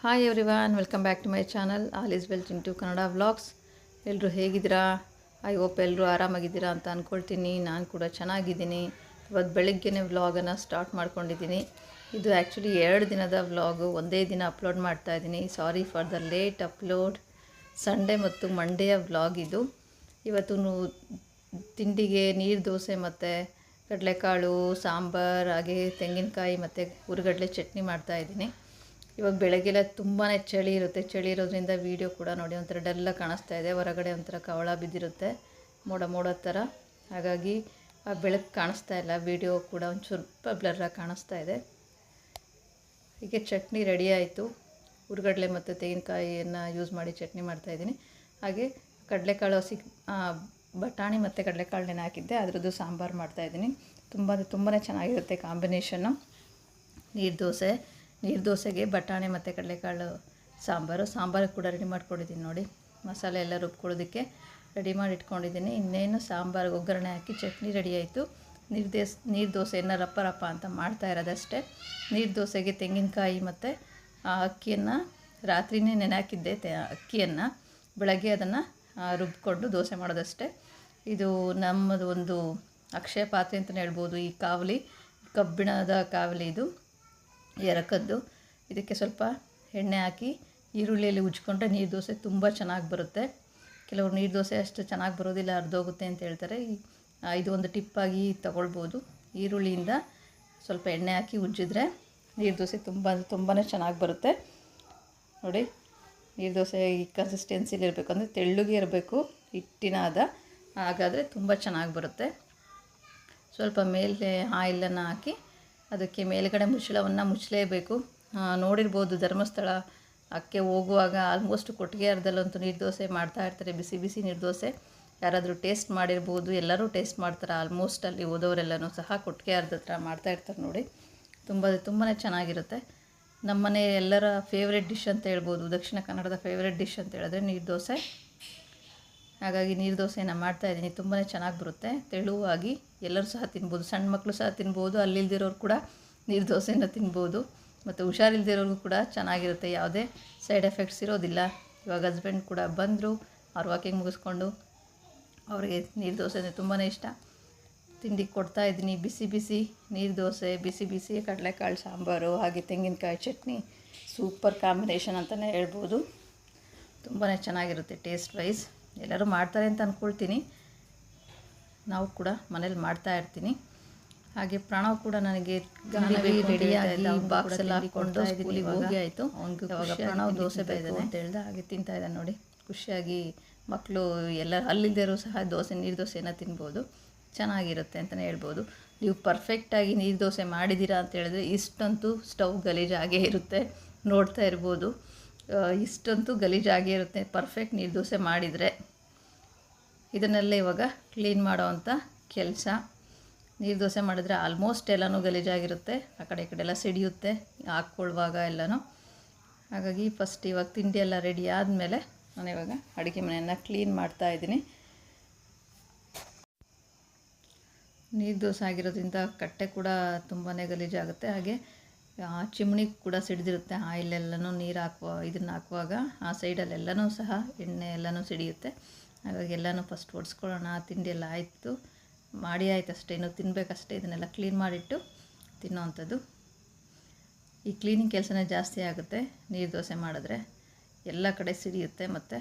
Hi everyone, welcome back to my channel all is well in to Kannada vlogs. ಎಲ್ಲರೂ ಹೇಗಿದ್ದೀರಾ? I hope ಎಲ್ಲರೂ ಆರಾಮಾಗಿದ್ದೀರಾ ಅಂತ ಅಂದ್ಕೊಳ್ತೀನಿ. ನಾನು ಕೂಡ ಚೆನ್ನಾಗಿದ್ದೀನಿ. ಇವತ್ತು ಬೆಳಗ್ಗೆನೇ ವ್ಲಾಗನ್ನು ಸ್ಟಾರ್ಟ್ ಮಾಡ್ಕೊಂಡಿದ್ದೀನಿ. ಇದು ಆ್ಯಕ್ಚುಲಿ 2 ದಿನದ ವ್ಲಾಗು, ಒಂದೇ ದಿನ ಅಪ್ಲೋಡ್ ಮಾಡ್ತಾಯಿದ್ದೀನಿ. Sorry for the late upload. Sunday ಮತ್ತು ಮಂಡೆಯ ವ್ಲಾಗ್ ಇದು. ಇವತ್ತು ತಿಂಡಿಗೆ ನೀರು ದೋಸೆ ಮತ್ತು ಕಡಲೆಕಾಳು ಸಾಂಬಾರು, ಹಾಗೆ ತೆಂಗಿನಕಾಯಿ ಮತ್ತು ಹುರಿಗಡಲೆ ಚಟ್ನಿ ಮಾಡ್ತಾಯಿದ್ದೀನಿ. ಇವಾಗ ಬೆಳಗ್ಗೆಲ್ಲ ತುಂಬಾ ಚಳಿ ಇರುತ್ತೆ. ಚಳಿ ಇರೋದ್ರಿಂದ ವೀಡಿಯೋ ಕೂಡ ನೋಡಿ ಒಂಥರ ಡಲ್ಲ ಕಾಣಿಸ್ತಾ ಇದೆ. ಹೊರಗಡೆ ಒಂಥರ ಕವಳ ಬಿದ್ದಿರುತ್ತೆ, ಮೋಡ ಥರ. ಹಾಗಾಗಿ ಆ ಬೆಳಕು ಕಾಣಿಸ್ತಾ ಇಲ್ಲ, ವೀಡಿಯೋ ಕೂಡ ಒಂದು ಸ್ವಲ್ಪ ಬ್ಲರ್ರಾಗಿ ಕಾಣಿಸ್ತಾ ಇದೆ. ಹೀಗೆ ಚಟ್ನಿ ರೆಡಿ ಆಯಿತು. ಹುರಿಗಡಲೆ ಮತ್ತು ತೆಂಗಿನಕಾಯಿಯನ್ನು ಯೂಸ್ ಮಾಡಿ ಚಟ್ನಿ ಮಾಡ್ತಾಯಿದ್ದೀನಿ. ಹಾಗೆ ಕಡಲೆಕಾಳು ಬಟಾಣಿ ಮತ್ತು ಕಡಲೆಕಾಳನ್ನ ಹಾಕಿದ್ದೆ, ಅದರದ್ದು ಸಾಂಬಾರು ಮಾಡ್ತಾಯಿದ್ದೀನಿ. ತುಂಬಾ ಚೆನ್ನಾಗಿರುತ್ತೆ ಕಾಂಬಿನೇಷನ್ನು. ನೀರು ದೋಸೆಗೆ ಬಟಾಣಿ ಮತ್ತು ಕಡಲೆಕಾಳು ಸಾಂಬಾರು ಕೂಡ ರೆಡಿ ಮಾಡ್ಕೊಂಡಿದ್ದೀನಿ ನೋಡಿ. ಮಸಾಲೆ ಎಲ್ಲ ರುಬ್ಕೊಳ್ಳೋದಕ್ಕೆ ರೆಡಿ ಮಾಡಿ ಇಟ್ಕೊಂಡಿದ್ದೀನಿ. ಇನ್ನೇನು ಸಾಂಬಾರಿಗೆ ಒಗ್ಗರಣೆ ಹಾಕಿ ಚಟ್ನಿ ರೆಡಿ ಆಯಿತು. ನೀರು ದೋಸೆಯನ್ನು ರಪ್ಪ ಅಂತ ಮಾಡ್ತಾ ಇರೋದಷ್ಟೇ. ನೀರು ದೋಸೆಗೆ ತೆಂಗಿನಕಾಯಿ ಮತ್ತು ಅಕ್ಕಿಯನ್ನು ರಾತ್ರಿನೇ ನೆನೆ ಹಾಕಿದ್ದೆ. ಅಕ್ಕಿಯನ್ನು ಬೆಳಗ್ಗೆ ಅದನ್ನು ರುಬ್ಕೊಂಡು ದೋಸೆ ಮಾಡೋದಷ್ಟೇ. ಇದು ನಮ್ಮದು ಒಂದು ಅಕ್ಷಯ ಪಾತ್ರೆ ಅಂತಲೇ ಹೇಳ್ಬೋದು. ಈ ಕಾವಲಿ, ಕಬ್ಬಿಣದ ಕಾವಲಿ ಇದು, ಎರಕದ್ದು. ಇದಕ್ಕೆ ಸ್ವಲ್ಪ ಎಣ್ಣೆ ಹಾಕಿ ಈರುಳ್ಳಿಯಲ್ಲಿ ಉಜ್ಕೊಂಡ್ರೆ ನೀರು ದೋಸೆ ತುಂಬ ಚೆನ್ನಾಗಿ ಬರುತ್ತೆ. ಕೆಲವರು ನೀರು ದೋಸೆ ಅಷ್ಟು ಚೆನ್ನಾಗಿ ಬರೋದಿಲ್ಲ, ಅರ್ಧೋಗುತ್ತೆ ಅಂತ ಹೇಳ್ತಾರೆ. ಇದು ಒಂದು ಟಿಪ್ಪಾಗಿ ತಗೊಳ್ಬೋದು. ಈರುಳ್ಳಿಯಿಂದ ಸ್ವಲ್ಪ ಎಣ್ಣೆ ಹಾಕಿ ಉಜ್ಜಿದ್ರೆ ನೀರು ದೋಸೆ ತುಂಬಾ ಚೆನ್ನಾಗಿ ಬರುತ್ತೆ ನೋಡಿ. ನೀರು ದೋಸೆ ಈ ಕನ್ಸಿಸ್ಟೆನ್ಸಿಲಿ ಇರಬೇಕು, ಅಂದರೆ ತೆಳ್ಳಗೆ ಇರಬೇಕು, ಹಿಟ್ಟಿನ ಹಾಗಾದರೆ ತುಂಬ ಚೆನ್ನಾಗಿ ಬರುತ್ತೆ. ಸ್ವಲ್ಪ ಮೇಲೆ ಆಯಿಲನ್ನು ಹಾಕಿ ಅದಕ್ಕೆ ಮೇಲ್ಗಡೆ ಮುಚ್ಚಳವನ್ನು ಮುಚ್ಚಲೇಬೇಕು. ನೋಡಿರ್ಬೋದು, ಧರ್ಮಸ್ಥಳ ಅಕ್ಕೆ ಹೋಗುವಾಗ ಆಲ್ಮೋಸ್ಟ್ ಕೊಟ್ಟಿಗೆ ಅರ್ಧಲ್ಲಂತೂ ನೀರು ದೋಸೆ ಮಾಡ್ತಾಯಿರ್ತಾರೆ, ಬಿಸಿ ಬಿಸಿ ನೀರು ದೋಸೆ. ಯಾರಾದರೂ ಟೇಸ್ಟ್ ಮಾಡಿರ್ಬೋದು, ಎಲ್ಲರೂ ಟೇಸ್ಟ್ ಮಾಡ್ತಾರೆ ಆಲ್ಮೋಸ್ಟ್. ಅಲ್ಲಿ ಹೋದವರೆಲ್ಲನೂ ಸಹ ಕೊಟ್ಟಿಗೆ ಅರ್ಧ ಹತ್ರ ಮಾಡ್ತಾಯಿರ್ತಾರೆ ನೋಡಿ. ತುಂಬಾ ಚೆನ್ನಾಗಿರುತ್ತೆ. ನಮ್ಮನೆ ಎಲ್ಲರ ಫೇವ್ರೆಟ್ ಡಿಶ್ ಅಂತ ಹೇಳ್ಬೋದು. ದಕ್ಷಿಣ ಕನ್ನಡದ ಫೇವ್ರೆಟ್ ಡಿಶ್ ಅಂತ ಹೇಳಿದ್ರೆ ನೀರು ದೋಸೆ. ಹಾಗಾಗಿ ನೀರು ದೋಸೆನ ಮಾಡ್ತಾಯಿದ್ದೀನಿ. ತುಂಬಾ ಚೆನ್ನಾಗಿ ಬರುತ್ತೆ, ತೆಳುವಾಗಿ. ಎಲ್ಲರೂ ಸಹ ತಿನ್ಬೋದು, ಸಣ್ಣ ಮಕ್ಕಳು ಸಹ ತಿನ್ಬೋದು. ಅಲ್ಲಿಲ್ದಿರೋರು ಕೂಡ ನೀರು ದೋಸೆನ ತಿನ್ಬೋದು. ಮತ್ತು ಹುಷಾರಿಲ್ದಿರೋರ್ಗೂ ಕೂಡ ಚೆನ್ನಾಗಿರುತ್ತೆ, ಯಾವುದೇ ಸೈಡ್ ಎಫೆಕ್ಟ್ಸ್ ಇರೋದಿಲ್ಲ. ಇವಾಗ ಹಸ್ಬೆಂಡ್ ಕೂಡ ಬಂದರು, ಅವ್ರು ವಾಕಿಂಗ್ ಮುಗಿಸ್ಕೊಂಡು. ಅವರಿಗೆ ನೀರು ದೋಸೆ ಅಂದರೆ ತುಂಬಾ ಇಷ್ಟ. ತಿಂಡಿ ಕೊಡ್ತಾಯಿದ್ದೀನಿ. ಬಿಸಿ ಬಿಸಿ ನೀರು ದೋಸೆ, ಬಿಸಿ ಬಿಸಿ ಕಡಲೆಕಾಳು ಸಾಂಬಾರು, ಹಾಗೆ ತೆಂಗಿನಕಾಯಿ ಚಟ್ನಿ. ಸೂಪರ್ ಕಾಂಬಿನೇಷನ್ ಅಂತಲೇ ಹೇಳ್ಬೋದು. ತುಂಬಾ ಚೆನ್ನಾಗಿರುತ್ತೆ ಟೇಸ್ಟ್ ವೈಸ್. ಎಲ್ಲರೂ ಮಾಡ್ತಾರೆ ಅಂತ ಅಂದ್ಕೊಳ್ತೀನಿ. ನಾವು ಕೂಡ ಮನೇಲಿ ಮಾಡ್ತಾಯಿರ್ತೀನಿ. ಹಾಗೆ ಪ್ರಣವ್ ಕೂಡ ನನಗೆ ರೆಡಿಯಾಗಿ ಬಾಕ್ಸ್ ಎಲ್ಲ ಹಾಕ್ಕೊಂಡು ಸ್ಕೂಲಿಗೆ ಹೋಗಿ ಆಯಿತು. ಇವಾಗ ಪ್ರಣವ್ ದೋಸೆ ಬೇಕು ಅಂತ ಹೇಳ್ದೆ, ಹಾಗೆ ತಿಂತಾಯಿದ್ದಾನೆ ನೋಡಿ. ಖುಷಿಯಾಗಿ ಮಕ್ಕಳು ಎಲ್ಲ ಅಲ್ಲಿದ್ದರೂ ಸಹ ನೀರು ದೋಸೆನ ತಿನ್ಬೋದು. ಚೆನ್ನಾಗಿರುತ್ತೆ ಅಂತಲೇ ಹೇಳ್ಬೋದು. ನೀವು ಪರ್ಫೆಕ್ಟಾಗಿ ನೀರು ದೋಸೆ ಮಾಡಿದ್ದೀರಾ ಅಂತ ಹೇಳಿದ್ರೆ ಇಷ್ಟಂತೂ ಸ್ಟವ್ ಗಲೀಜಾಗೇ ಇರುತ್ತೆ. ನೋಡ್ತಾ ಇರ್ಬೋದು, ಇಷ್ಟಂತೂ ಗಲೀಜಾಗೇ ಇರುತ್ತೆ ಪರ್ಫೆಕ್ಟ್ ನೀರು ದೋಸೆ ಮಾಡಿದರೆ. ಇದನ್ನೆಲ್ಲ ಇವಾಗ ಕ್ಲೀನ್ ಮಾಡೋವಂಥ ಕೆಲಸ. ನೀರು ದೋಸೆ ಮಾಡಿದ್ರೆ ಆಲ್ಮೋಸ್ಟ್ ಎಲ್ಲನೂ ಗಲೀಜಾಗಿರುತ್ತೆ, ಆ ಕಡೆ ಈ ಕಡೆ ಎಲ್ಲ ಸಿಡಿಯುತ್ತೆ ಹಾಕ್ಕೊಳ್ಳುವಾಗ ಎಲ್ಲನೂ. ಹಾಗಾಗಿ ಫಸ್ಟ್ ಇವಾಗ ತಿಂಡಿ ಎಲ್ಲ ರೆಡಿ ಆದಮೇಲೆ ನಾನು ಇವಾಗ ಅಡುಗೆ ಮನೆಯನ್ನು ಕ್ಲೀನ್ ಮಾಡ್ತಾಯಿದ್ದೀನಿ. ನೀರು ದೋಸೆ ಆಗಿರೋದ್ರಿಂದ ಕಟ್ಟೆ ಕೂಡ ತುಂಬಾ ಗಲೀಜಾಗುತ್ತೆ. ಹಾಗೆ ಚಿಮಣಿ ಕೂಡ ಸಿಡಿದಿರುತ್ತೆ. ಆಯಿಲೆಲ್ಲನೂ ನೀರು ಇದನ್ನು ಹಾಕುವಾಗ ಆ ಸೈಡಲ್ಲೆಲ್ಲನೂ ಸಹ ಎಣ್ಣೆ ಎಲ್ಲನೂ ಸಿಡಿಯುತ್ತೆ. ಹಾಗಾಗಿ ಎಲ್ಲನೂ ಫಸ್ಟ್ ಒರೆಸ್ಕೊಳ್ಳೋಣ. ತಿಂಡಿ ಎಲ್ಲ ಆಯಿತು, ಮಾಡಿ ಆಯ್ತು ಅಷ್ಟೇ, ಇನ್ನು ತಿನ್ನಬೇಕಷ್ಟೇ. ಇದನ್ನೆಲ್ಲ ಕ್ಲೀನ್ ಮಾಡಿಟ್ಟು ತಿನ್ನೋವಂಥದ್ದು. ಈ ಕ್ಲೀನಿಂಗ್ ಕೆಲಸನೇ ಜಾಸ್ತಿ ಆಗುತ್ತೆ ನೀರು ದೋಸೆ ಮಾಡಿದ್ರೆ. ಎಲ್ಲ ಕಡೆ ಸಿಡಿಯುತ್ತೆ. ಮತ್ತು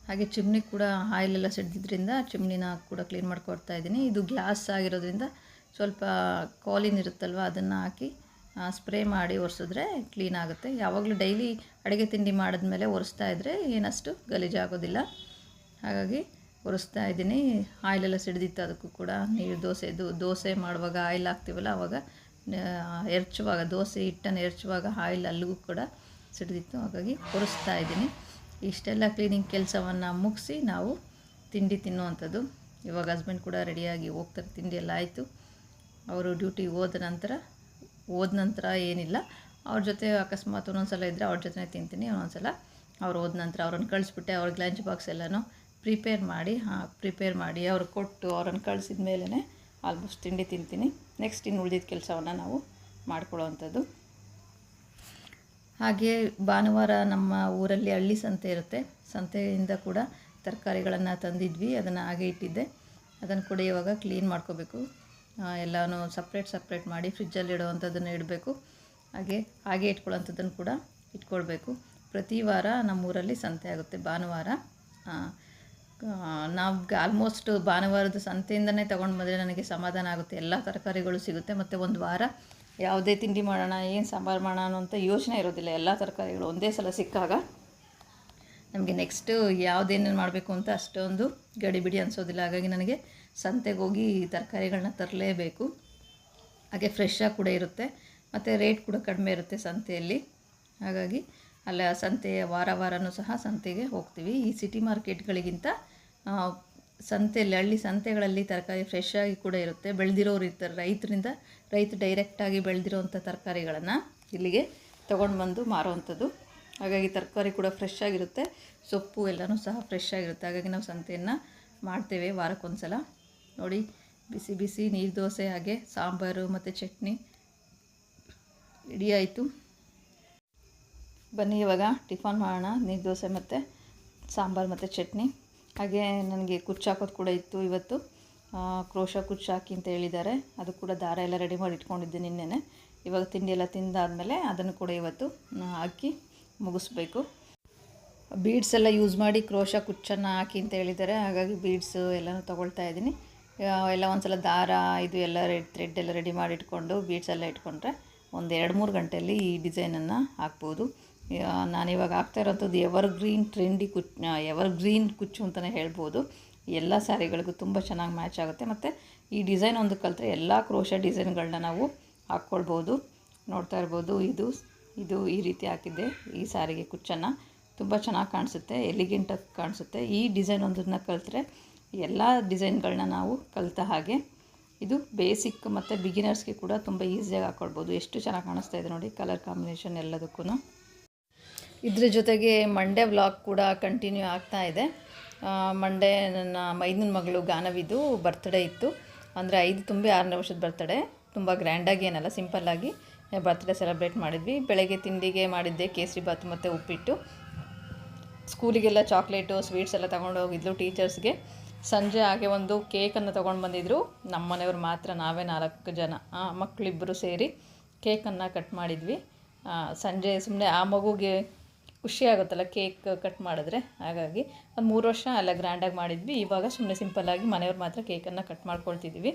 ಹಾಗೆ ಚಿಮ್ನಿ ಕೂಡ ಆಯಿಲೆಲ್ಲ ಸಿಡಿದ್ರಿಂದ ಚಿಮ್ನಿನ ಕೂಡ ಕ್ಲೀನ್ ಮಾಡ್ಕೊಡ್ತಾ ಇದ್ದೀನಿ. ಇದು ಗ್ಲಾಸ್ ಆಗಿರೋದ್ರಿಂದ ಸ್ವಲ್ಪ ಕಾಲಿನ್ ಇರುತ್ತಲ್ವ, ಅದನ್ನು ಹಾಕಿ ಸ್ಪ್ರೇ ಮಾಡಿ ಒರೆಸಿದ್ರೆ ಕ್ಲೀನ್ ಆಗುತ್ತೆ. ಯಾವಾಗಲೂ ಡೈಲಿ ಅಡುಗೆ ತಿಂಡಿ ಮಾಡಿದ್ಮೇಲೆ ಒರೆಸ್ತಾ ಇದ್ದರೆ ಏನಷ್ಟು ಗಲೀಜಾಗೋದಿಲ್ಲ. ಹಾಗಾಗಿ ಒರೆಸ್ತಾ ಇದ್ದೀನಿ. ಆಯಿಲೆಲ್ಲ ಸಿಡಿದಿತ್ತು, ಅದಕ್ಕೂ ಕೂಡ ನೀರು ದೋಸೆ ಮಾಡುವಾಗ ಆಯಿಲ್ ಹಾಕ್ತೀವಲ್ಲ, ಆವಾಗ ಎರಚುವಾಗ, ದೋಸೆ ಹಿಟ್ಟನ್ನು ಎರಚುವಾಗ ಆಯಿಲ್ ಅಲ್ಲಿಗೂ ಕೂಡ ಸಿಡಿದಿತ್ತು. ಹಾಗಾಗಿ ಒರೆಸ್ತಾ ಇದ್ದೀನಿ. ಇಷ್ಟೆಲ್ಲ ಕ್ಲೀನಿಂಗ್ ಕೆಲಸವನ್ನು ಮುಗಿಸಿ ನಾವು ತಿಂಡಿ ತಿನ್ನುವಂಥದ್ದು. ಇವಾಗ ಹಸ್ಬೆಂಡ್ ಕೂಡ ರೆಡಿಯಾಗಿ ಹೋಗ್ತಾರೆ. ತಿಂಡಿ ಎಲ್ಲ ಆಯಿತು. ಅವರು ಡ್ಯೂಟಿಗೆ ಹೋದ ನಂತರ ಏನಿಲ್ಲ, ಅವ್ರ ಜೊತೆ ಅಕಸ್ಮಾತ್ ಒಂದೊಂದ್ಸಲ ಇದ್ದರೆ ಅವ್ರ ಜೊತೆ ತಿಂತೀನಿ. ಒಂದೊಂದ್ಸಲ ಅವ್ರು ಹೋದ ನಂತರ ಅವ್ರನ್ನ ಕಳಿಸ್ಬಿಟ್ಟೆ ಅವ್ರಿಗೆ ಲಂಚ್ ಬಾಕ್ಸ್ ಎಲ್ಲನೂ ಪ್ರಿಪೇರ್ ಮಾಡಿ ಅವ್ರಿಗೆ ಕೊಟ್ಟು ಅವ್ರನ್ನ ಕಳಿಸಿದ ಮೇಲೇ ಆಲ್ಮೋಸ್ಟ್ ತಿಂಡಿ ತಿಂತೀನಿ. ನೆಕ್ಸ್ಟ್ ಇನ್ನು ಉಳಿದಿದ್ದ ಕೆಲಸವನ್ನು ನಾವು ಮಾಡ್ಕೊಳ್ಳೋವಂಥದ್ದು. ಹಾಗೆ ಭಾನುವಾರ ನಮ್ಮ ಊರಲ್ಲಿ ಹಳ್ಳಿ ಸಂತೆ ಇರುತ್ತೆ. ಸಂತೆಯಿಂದ ಕೂಡ ತರಕಾರಿಗಳನ್ನು ತಂದಿದ್ವಿ, ಅದನ್ನು ಹಾಗೆ ಇಟ್ಟಿದ್ದೆ. ಅದನ್ನು ಕೂಡ ಇವಾಗ ಕ್ಲೀನ್ ಮಾಡ್ಕೋಬೇಕು. ಎಲ್ಲನೂ ಸಪ್ರೇಟ್ ಮಾಡಿ ಫ್ರಿಜ್ಜಲ್ಲಿ ಇಡುವಂಥದ್ದನ್ನು ಇಡಬೇಕು. ಹಾಗೆ ಇಟ್ಕೊಳ್ಳೋಂಥದ್ದನ್ನು ಕೂಡ ಇಟ್ಕೊಳ್ಬೇಕು. ಪ್ರತಿ ವಾರ ನಮ್ಮೂರಲ್ಲಿ ಸಂತೆ ಆಗುತ್ತೆ ಭಾನುವಾರ. ನಾವು ಆಲ್ಮೋಸ್ಟ್ ಭಾನುವಾರದ ಸಂತೆಯಿಂದನೇ ತೊಗೊಂಡು ಬಂದರೆ ನನಗೆ ಸಮಾಧಾನ ಆಗುತ್ತೆ. ಎಲ್ಲ ತರಕಾರಿಗಳು ಸಿಗುತ್ತೆ ಮತ್ತು ಒಂದು ವಾರ ಯಾವುದೇ ತಿಂಡಿ ಮಾಡೋಣ, ಏನು ಸಾಂಬಾರು ಮಾಡೋಣ ಅಂತ ಯೋಚನೆ ಇರೋದಿಲ್ಲ. ಎಲ್ಲ ತರಕಾರಿಗಳು ಒಂದೇ ಸಲ ಸಿಕ್ಕಾಗ ನಮಗೆ ನೆಕ್ಸ್ಟು ಯಾವುದೇನೇನು ಮಾಡಬೇಕು ಅಂತ ಅಷ್ಟೊಂದು ಗಡಿಬಿಡಿ ಅನಿಸೋದಿಲ್ಲ. ಹಾಗಾಗಿ ನನಗೆ ಸಂತೆಗೆ ಹೋಗಿ ತರಕಾರಿಗಳನ್ನ ತರಲೇಬೇಕು. ಹಾಗೆ ಫ್ರೆಶ್ಶಾಗಿ ಕೂಡ ಇರುತ್ತೆ ಮತ್ತು ರೇಟ್ ಕೂಡ ಕಡಿಮೆ ಇರುತ್ತೆ ಸಂತೆಯಲ್ಲಿ. ಹಾಗಾಗಿ ಅಲ್ಲ ಸಂತೆ ವಾರನೂ ಸಹ ಸಂತೆಗೆ ಹೋಗ್ತೀವಿ. ಈ ಸಿಟಿ ಮಾರ್ಕೆಟ್ಗಳಿಗಿಂತ ಸಂತೆಯಲ್ಲಿ, ಹಳ್ಳಿ ಸಂತೆಗಳಲ್ಲಿ ತರಕಾರಿ ಫ್ರೆಶ್ಶಾಗಿ ಕೂಡ ಇರುತ್ತೆ. ಬೆಳೆದಿರೋರು ಇರ್ತಾರೆ, ರೈತರು ಡೈರೆಕ್ಟಾಗಿ ಬೆಳೆದಿರೋವಂಥ ತರಕಾರಿಗಳನ್ನು ಇಲ್ಲಿಗೆ ತೊಗೊಂಡು ಬಂದು ಮಾರುವಂಥದ್ದು. ಹಾಗಾಗಿ ತರಕಾರಿ ಕೂಡ ಫ್ರೆಶ್ಶಾಗಿರುತ್ತೆ, ಸೊಪ್ಪು ಎಲ್ಲನೂ ಸಹ ಫ್ರೆಶ್ಶಾಗಿರುತ್ತೆ. ಹಾಗಾಗಿ ನಾವು ಸಂತೆಯನ್ನು ಮಾಡ್ತೇವೆ ವಾರಕ್ಕೊಂದು ಸಲ. ನೋಡಿ, ಬಿಸಿ ಬಿಸಿ ನೀರು ದೋಸೆ ಹಾಗೆ ಸಾಂಬಾರು ಮತ್ತು ಚಟ್ನಿ ರೆಡಿ ಆಯಿತು. ಬನ್ನಿ ಇವಾಗ ಟಿಫನ್ ಮಾಡೋಣ. ನೀರು ದೋಸೆ ಮತ್ತು ಸಾಂಬಾರು ಮತ್ತು ಚಟ್ನಿ. ಹಾಗೆ ನನಗೆ ಕುಚ್ಚು ಹಾಕೋದು ಕೂಡ ಇತ್ತು ಇವತ್ತು. ಕ್ರೋಶ ಕುಚ್ಚು ಹಾಕಿ ಅಂತ ಹೇಳಿದ್ದಾರೆ. ಅದು ಕೂಡ ದಾರ ಎಲ್ಲ ರೆಡಿ ಮಾಡಿ ಇಟ್ಕೊಂಡಿದ್ದೆ ನಿನ್ನೆನೆ. ಇವಾಗ ತಿಂಡಿ ಎಲ್ಲ ತಿಂದಾದಮೇಲೆ ಅದನ್ನು ಕೂಡ ಇವತ್ತು ಹಾಕಿ ಮುಗಿಸ್ಬೇಕು. ಬೀಡ್ಸ್ ಎಲ್ಲ ಯೂಸ್ ಮಾಡಿ ಕ್ರೋಶ ಕುಚ್ಚನ್ನು ಹಾಕಿ ಅಂತ ಹೇಳಿದ್ದಾರೆ. ಹಾಗಾಗಿ ಬೀಡ್ಸು ಎಲ್ಲನೂ ತೊಗೊಳ್ತಾ ಇದ್ದೀನಿ. ಎಲ್ಲ ಒಂದು ಸಲ ದಾರ ಇದು ಎಲ್ಲ ಥ್ರೆಡ್ ಎಲ್ಲ ರೆಡಿ ಮಾಡಿ ಇಟ್ಕೊಂಡು ಬೀಡ್ಸ್ ಎಲ್ಲ ಇಟ್ಕೊಂಡ್ರೆ ಒಂದು 2-3 ಗಂಟೆಯಲ್ಲಿ ಈ ಡಿಸೈನನ್ನು ಹಾಕ್ಬೋದು. ನಾನಿವಾಗ ಹಾಕ್ತಾ ಇರೋಂಥದ್ದು ಎವರ್ ಗ್ರೀನ್ ಕುಚ್ಚು ಅಂತಲೇ ಹೇಳ್ಬೋದು. ಎಲ್ಲ ಸ್ಯಾರಿಗಳಿಗೂ ತುಂಬ ಚೆನ್ನಾಗಿ ಮ್ಯಾಚ್ ಆಗುತ್ತೆ. ಮತ್ತು ಈ ಡಿಸೈನ್ ಒಂದು ಕಲಿತ್ರೆ ಎಲ್ಲ ಕ್ರೋಶ ಡಿಸೈನ್ಗಳನ್ನ ನಾವು ಹಾಕ್ಕೊಳ್ಬೋದು. ನೋಡ್ತಾ ಇರ್ಬೋದು, ಇದು ಈ ರೀತಿ ಹಾಕಿದ್ದೆ ಈ ಸ್ಯಾರಿಗೆ ಕುಚ್ಚನ್ನು. ತುಂಬ ಚೆನ್ನಾಗಿ ಕಾಣಿಸುತ್ತೆ, ಎಲಿಗೆಂಟಾಗಿ ಕಾಣಿಸುತ್ತೆ. ಈ ಡಿಸೈನ್ ಒಂದನ್ನು ಕಲಿತ್ರೆ ಎಲ್ಲ ಡಿಸೈನ್ಗಳನ್ನ ನಾವು ಕಲಿತ ಹಾಗೆ. ಇದು ಬೇಸಿಕ್ ಮತ್ತು ಬಿಗಿನರ್ಸ್ಗೆ ಕೂಡ ತುಂಬ ಈಸಿಯಾಗಿ ಹಾಕ್ಕೊಳ್ಬೋದು. ಎಷ್ಟು ಚೆನ್ನಾಗಿ ಕಾಣಿಸ್ತಾ ಇದೆ ನೋಡಿ, ಕಲರ್ ಕಾಂಬಿನೇಷನ್ ಎಲ್ಲದಕ್ಕೂ. ಇದ್ರ ಜೊತೆಗೆ ಮಂಡೇ ವ್ಲಾಗ್ ಕೂಡ ಕಂಟಿನ್ಯೂ ಆಗ್ತಾ ಇದೆ. ಮಂಡೇ ನನ್ನ ಮೈದನ ಮಗಳು ಗಾನವಿದು ಬರ್ತ್ಡೇ ಇತ್ತು. ಅಂದರೆ 5 ತುಂಬಿ 6ನೇ ವರ್ಷದ ಬರ್ತ್ಡೇ. ತುಂಬ ಗ್ರ್ಯಾಂಡಾಗಿ ಏನಲ್ಲ, ಸಿಂಪಲ್ಲಾಗಿ ಬರ್ತ್ಡೇ ಸೆಲೆಬ್ರೇಟ್ ಮಾಡಿದ್ವಿ. ಬೆಳಗ್ಗೆ ತಿಂಡಿಗೆ ಮಾಡಿದ್ದೆ ಕೇಸರಿ ಬಾತು ಮತ್ತು ಉಪ್ಪಿಟ್ಟು. ಸ್ಕೂಲಿಗೆಲ್ಲ ಚಾಕ್ಲೇಟು ಸ್ವೀಟ್ಸ್ ಎಲ್ಲ ತೊಗೊಂಡು ಹೋಗಿದ್ಲು ಟೀಚರ್ಸ್ಗೆ. ಸಂಜೆ ಹಾಗೆ ಒಂದು ಕೇಕನ್ನು ತೊಗೊಂಡು ಬಂದಿದ್ದರು. ನಮ್ಮ ಮನೆಯವ್ರು ಮಾತ್ರ, ನಾವೇ 4 ಜನ ಮಕ್ಕಳಿಬ್ಬರು ಸೇರಿ ಕೇಕನ್ನು ಕಟ್ ಮಾಡಿದ್ವಿ. ಸಂಜೆ ಸುಮ್ಮನೆ ಆ ಮಗುಗೆ ಖುಷಿ ಆಗುತ್ತಲ್ಲ ಕೇಕ್ ಕಟ್ ಮಾಡಿದ್ರೆ. ಹಾಗಾಗಿ ಒಂದು 3 ವರ್ಷ ಎಲ್ಲ ಗ್ರ್ಯಾಂಡಾಗಿ ಮಾಡಿದ್ವಿ. ಇವಾಗ ಸುಮ್ಮನೆ ಸಿಂಪಲ್ಲಾಗಿ ಮನೆಯವ್ರು ಮಾತ್ರ ಕೇಕನ್ನು ಕಟ್ ಮಾಡ್ಕೊಳ್ತಿದ್ವಿ.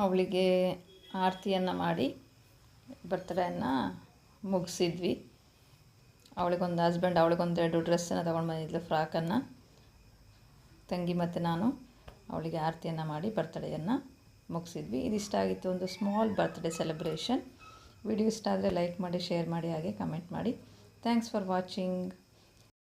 ಅವಳಿಗೆ ಆರತಿಯನ್ನು ಮಾಡಿ ಬರ್ತ್ಡೇಯನ್ನು ಮುಗಿಸಿದ್ವಿ. ಅವಳಿಗೊಂದು ಹಸ್ಬೆಂಡ್ ಅವಳಿಗೊಂದು 2 ಡ್ರೆಸ್ಸನ್ನು ತೊಗೊಂಡು ಬಂದಿದ್ಲು, ಫ್ರಾಕನ್ನು. ತಂಗಿ ಮತ್ತು ನಾನು ಅವಳಿಗೆ ಆರತಿಯನ್ನು ಮಾಡಿ ಬರ್ತ್ಡೇಯನ್ನು ಮುಗಿಸಿದ್ವಿ. ಇದಿಷ್ಟ ಆಗಿತ್ತು, ಒಂದು ಸ್ಮಾಲ್ ಬರ್ತ್ಡೇ ಸೆಲೆಬ್ರೇಷನ್. ವಿಡಿಯೋ ಇಷ್ಟ ಆದರೆ ಲೈಕ್ ಮಾಡಿ, ಶೇರ್ ಮಾಡಿ, ಹಾಗೆ ಕಮೆಂಟ್ ಮಾಡಿ. Thanks for watching.